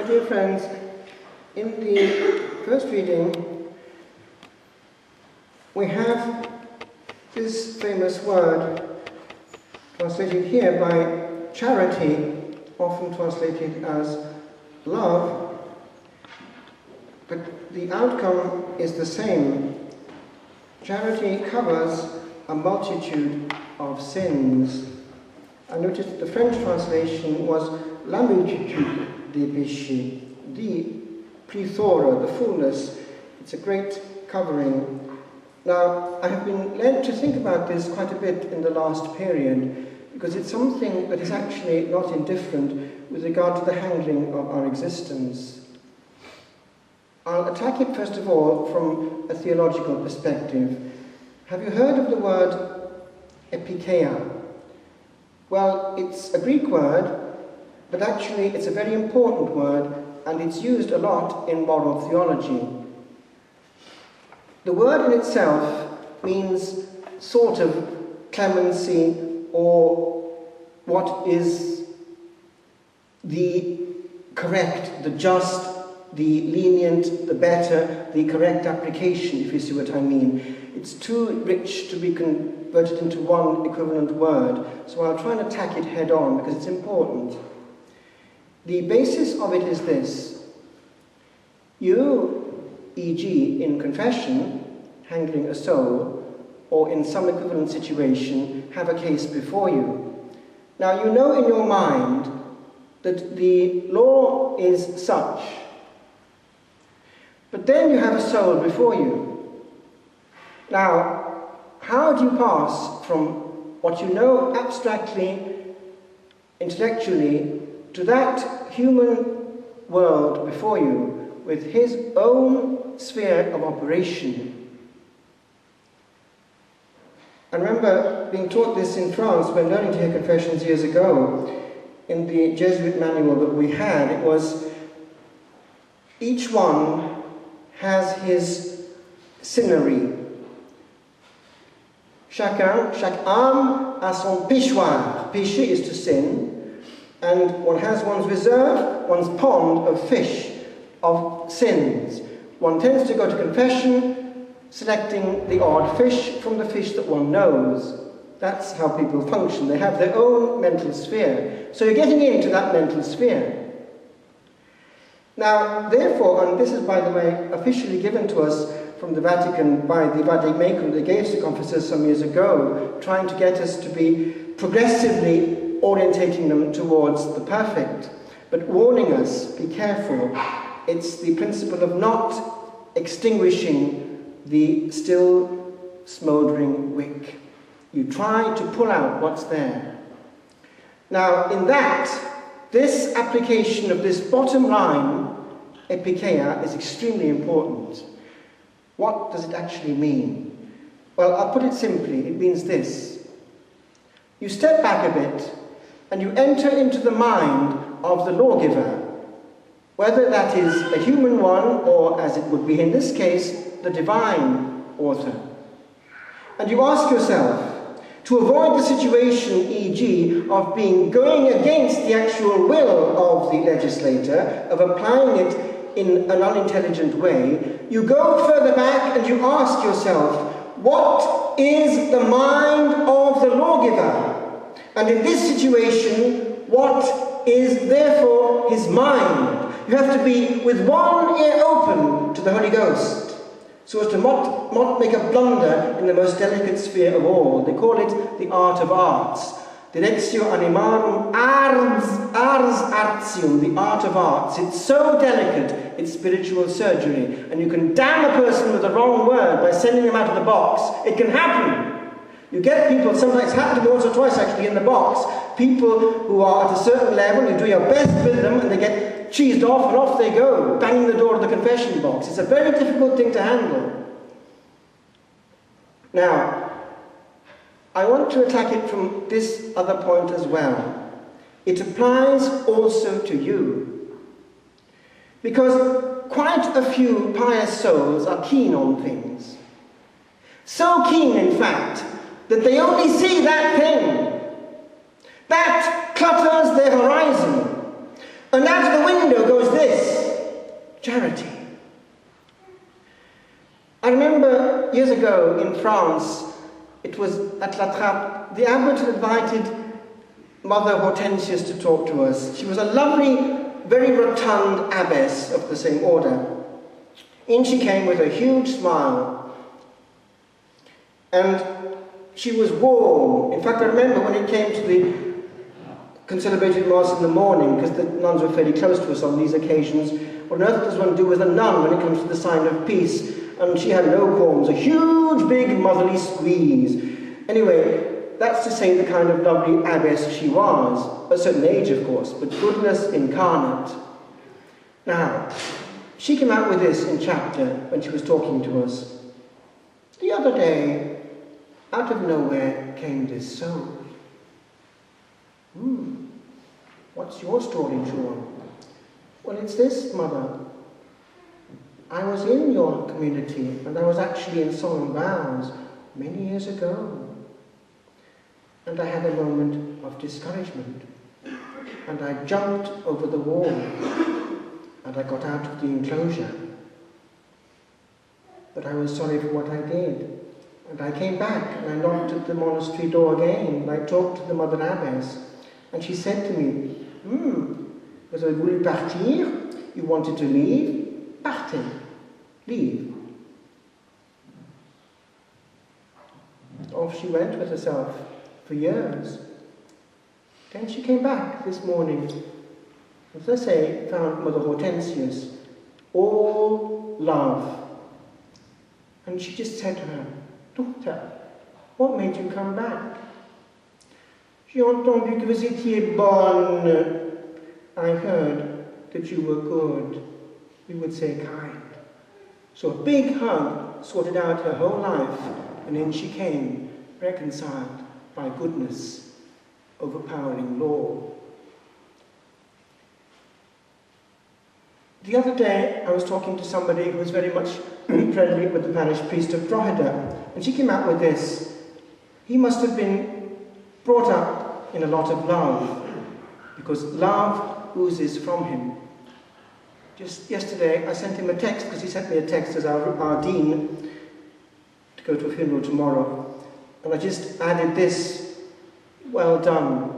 dear friends, in the first reading, we have this famous word translated here by charity, often translated as love, but the outcome is the same. Charity covers a multitude of sins. I noticed that the French translation was la multitude des péchés, the plethora, the fullness. It's a great covering. Now, I have been led to think about this quite a bit in the last period, because it's something that is actually not indifferent with regard to the handling of our existence. I'll attack it first of all from a theological perspective. Have you heard of the word epikeia? Well, it's a Greek word, but actually it's a very important word, and it's used a lot in moral theology. The word in itself means sort of clemency, or what is the correct, the just, the lenient, the better, the correct application, if you see what I mean. It's too rich to be converted into one equivalent word, so I'll try and attack it head on because it's important. The basis of it is this. You, e.g. in confession, handling a soul, or in some equivalent situation, have a case before you. Now you know in your mind that the law is such, but then you have a soul before you. Now, how do you pass from what you know abstractly, intellectually, to that human world before you with his own sphere of operation? I remember being taught this in France when learning to hear confessions years ago. In the Jesuit manual that we had, it was each one has his sinnery. Chaque âme a son péchoir. Péché is to sin, and one has one's reserve, one's pond of fish, of sins. One tends to go to confession, selecting the odd fish from the fish that one knows. That's how people function. They have their own mental sphere. So you're getting into that mental sphere. Now, therefore, and this is, by the way, officially given to us from the Vatican by the Vademecum they gave to confessors some years ago, trying to get us to be progressively orientating them towards the perfect, but warning us, be careful. It's the principle of not extinguishing the still smouldering wick. You try to pull out what's there. Now, in that, this application of this bottom line, epikeia, is extremely important. What does it actually mean? Well, I'll put it simply. It means this. You step back a bit and you enter into the mind of the lawgiver, whether that is a human one or, as it would be in this case, the divine author. And you ask yourself, to avoid the situation, e.g., of going against the actual will of the legislator, of applying it in an unintelligent way, you go further back and you ask yourself, what is the mind of the lawgiver? And in this situation, what is therefore his mind? You have to be with one ear open to the Holy Ghost, so as to not make a blunder in the most delicate sphere of all. They call it the art of arts. Directio animarum ars artium, the art of arts. It's so delicate, it's spiritual surgery. And you can damn a person with the wrong word by sending them out of the box. It can happen. You get people, sometimes it's happened to me once or twice actually in the box, people who are at a certain level, you do your best with them and they get cheesed off and off they go, banging the door of the confession box. It's a very difficult thing to handle. Now, I want to attack it from this other point as well. It applies also to you. Because quite a few pious souls are keen on things. So keen, in fact, that they only see that thing. That clutters their horizon. And out of the window goes this: charity. I remember years ago in France, it was at La Trappe, the abbot had invited Mother Hortensius to talk to us. She was a lovely, very rotund abbess of the same order. In she came with a huge smile. And she was warm. In fact, I remember when it came to the conciliated Mass in the morning, because the nuns were fairly close to us on these occasions, what on earth does one do with a nun when it comes to the sign of peace? And she had no qualms, a huge, big, motherly squeeze. Anyway, that's to say the kind of lovely abbess she was. A certain age, of course, but goodness incarnate. Now, she came out with this in chapter when she was talking to us. The other day, out of nowhere came this soul. What's your story, Sean? Well, it's this, Mother. I was in your community, and I was actually in solemn vows many years ago. And I had a moment of discouragement. And I jumped over the wall. And I got out of the enclosure. But I was sorry for what I did. And I came back, and I knocked at the monastery door again, and I talked to the Mother Abbess. And she said to me, vous avez voulu partir? You wanted to leave? Partez. Leave. Off she went with herself for years. Then she came back this morning. As I say, found Mother Hortensius. All love. And she just said to her, Doctor, what made you come back? J'ai entendu que vous étiez bonne. I heard that you were good. We would say kind. So a big hug sorted out her whole life, and in she came, reconciled by goodness, overpowering law. The other day, I was talking to somebody who was very much friendly with the parish priest of Drogheda, and she came out with this. He must have been brought up in a lot of love, because love oozes from him. Just yesterday, I sent him a text, because he sent me a text as our dean to go to a funeral tomorrow, and I just added this: well done.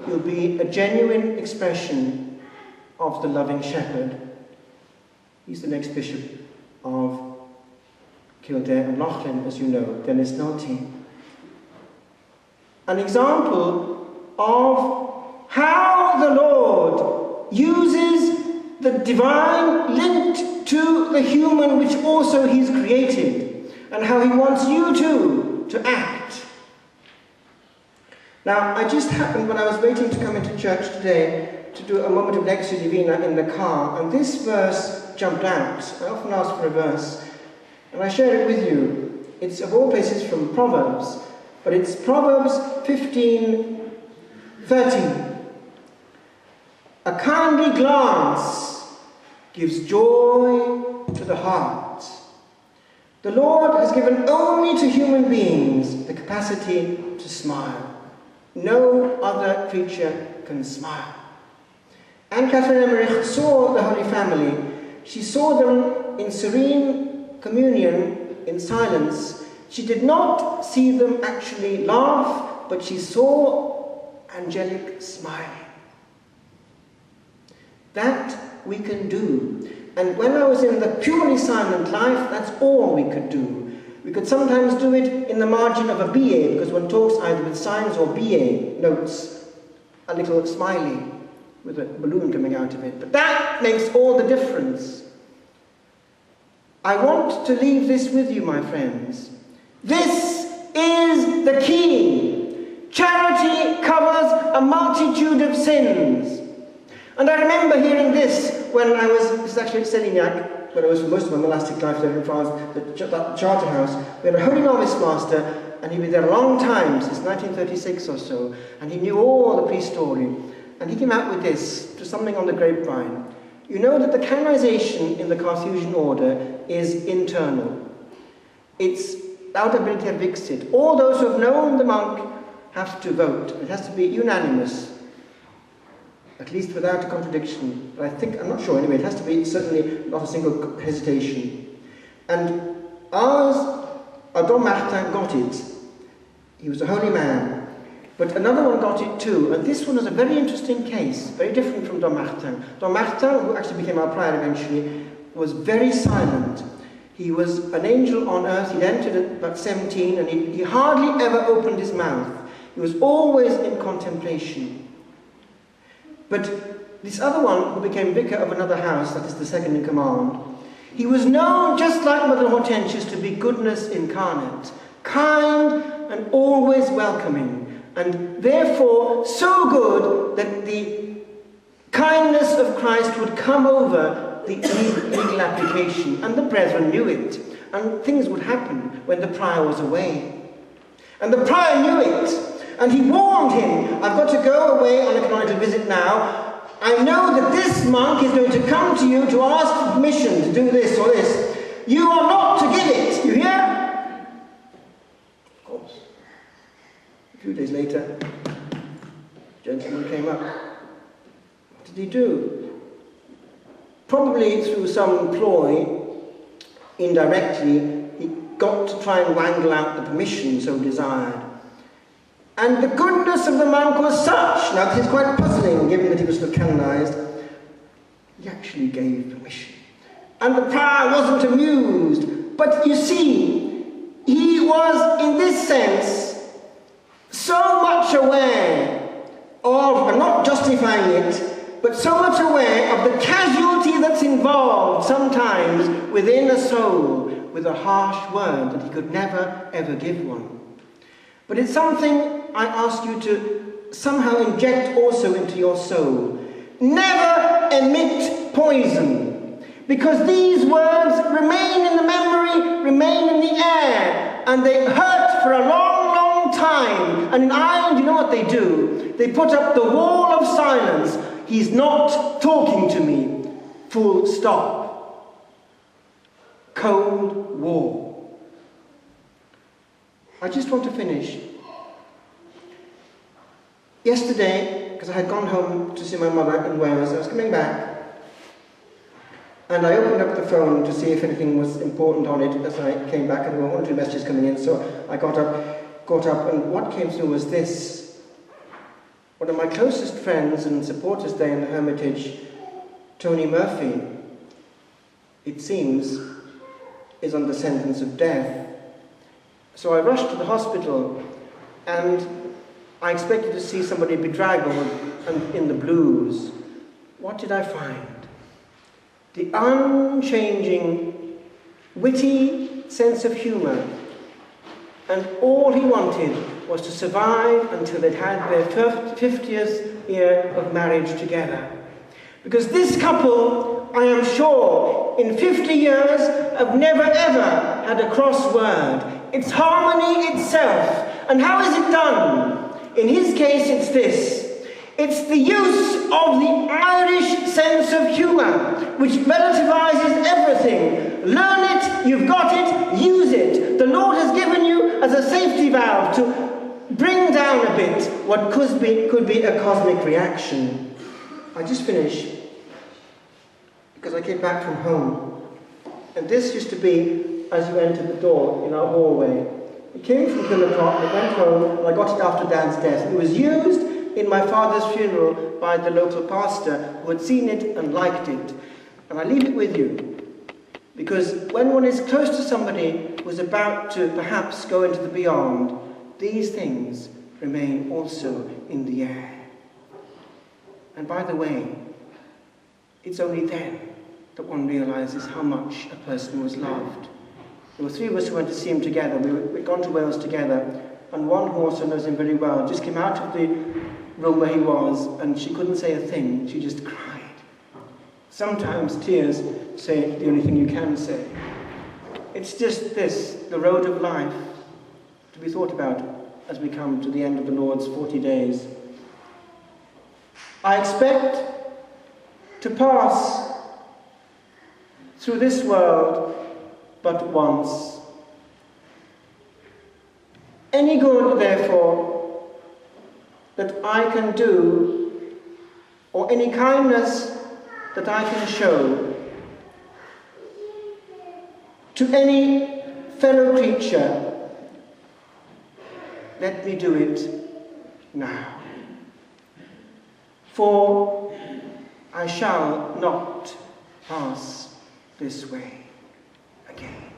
You'll be a genuine expression of the loving shepherd. He's the next bishop of Kildare and Loughlin, as you know, Dennis Nolte. An example of how the Lord uses the divine linked to the human which also he's created, and how he wants you to act. Now, I just happened, when I was waiting to come into church today, to do a moment of Lectio Divina in the car, and this verse jumped out. I often ask for a verse, and I share it with you. It's of all places from Proverbs, but it's Proverbs 15:13. A kindly glance gives joy to the heart. The Lord has given only to human beings the capacity to smile. No other creature can smile. Anne Catherine Emmerich saw the Holy Family. She saw them in serene communion, in silence. She did not see them actually laugh, but she saw angelic smiling. That we can do. And when I was in the purely silent life, that's all we could do. We could sometimes do it in the margin of a BA, because one talks either with signs or BA notes, a little smiley with a balloon coming out of it. But that makes all the difference. I want to leave this with you, my friends. This is the key. Charity covers a multitude of sins. And I remember hearing this when I was, this is actually at Selignac, when I was for most of my monastic life there in France, that charter house. We had a holy novice master, and he'd been there a long time, since 1936 or so, and he knew all the priest story. And he came out with this, to something on the grapevine. You know that the canonization in the Carthusian order is internal. It's laudabiliter vixit. All those who have known the monk have to vote. It has to be unanimous. at least without a contradiction. But I'm not sure anyway, it has to be certainly not a single hesitation. And ours, Don Martin got it. He was a holy man. But another one got it too, and this one was a very interesting case, very different from Don Martin. Don Martin, who actually became our prior eventually, was very silent. He was an angel on earth. He'd entered at about 17, and he hardly ever opened his mouth. He was always in contemplation. But this other one, who became vicar of another house, that is the second in command, he was known, just like Mother Hortensius, to be goodness incarnate, kind and always welcoming, and therefore so good that the kindness of Christ would come over the legal application, and the brethren knew it, and things would happen when the prior was away. And the prior knew it, and he warned him, I've got to go away on a canonical visit now. I know that this monk is going to come to you to ask permission to do this or this. You are not to give it, you hear? Of course. A few days later, a gentleman came up. What did he do? Probably through some ploy, indirectly, he got to try and wangle out the permission so desired. And the goodness of the monk was such, now this is quite puzzling given that he was sort of canonized, he actually gave permission. And the prior wasn't amused, but you see, he was in this sense so much aware of, and not justifying it, but so much aware of the casualty that's involved sometimes within a soul with a harsh word that he could never ever give one. But it's something I ask you to somehow inject also into your soul. Never emit poison, because these words remain in the memory, remain in the air, and they hurt for a long, long time. And in Ireland, you know what they do? They put up the wall of silence. He's not talking to me. Full stop. Cold War. I just want to finish. Yesterday, because I had gone home to see my mother in Wales, I was coming back, and I opened up the phone to see if anything was important on it as I came back, and there were 1 or 2 messages coming in, so I got up, and what came through was this. One of my closest friends and supporters there in the Hermitage, Tony Murphy, it seems, is under sentence of death. So I rushed to the hospital, and I expected to see somebody bedraggled and in the blues. What did I find? The unchanging, witty sense of humour. And all he wanted was to survive until they'd had their 50th year of marriage together. Because this couple, I am sure, in 50 years have never ever had a cross word. It's harmony itself. And how is it done? In his case, it's this. It's the use of the Irish sense of humour, which relativizes everything. Learn it, you've got it, use it. The Lord has given you as a safety valve to bring down a bit what could be a cosmic reaction. I just finish because I came back from home. And this used to be as you entered the door in our hallway. It came from Killarcroft, it went home, and I got it after Dan's death. It was used in my father's funeral by the local pastor who had seen it and liked it. And I leave it with you, because when one is close to somebody who is about to perhaps go into the beyond, these things remain also in the air. And by the way, it's only then that one realizes how much a person was loved. There were 3 of us who went to see him together. We'd gone to Wales together, and one who also knows him very well just came out of the room where he was, and she couldn't say a thing. She just cried. Sometimes tears say the only thing you can say. It's just this, the road of life, to be thought about as we come to the end of the Lord's 40 days. I expect to pass through this world but once. Any good, therefore, that I can do or any kindness that I can show to any fellow creature, let me do it now. For I shall not pass this way again.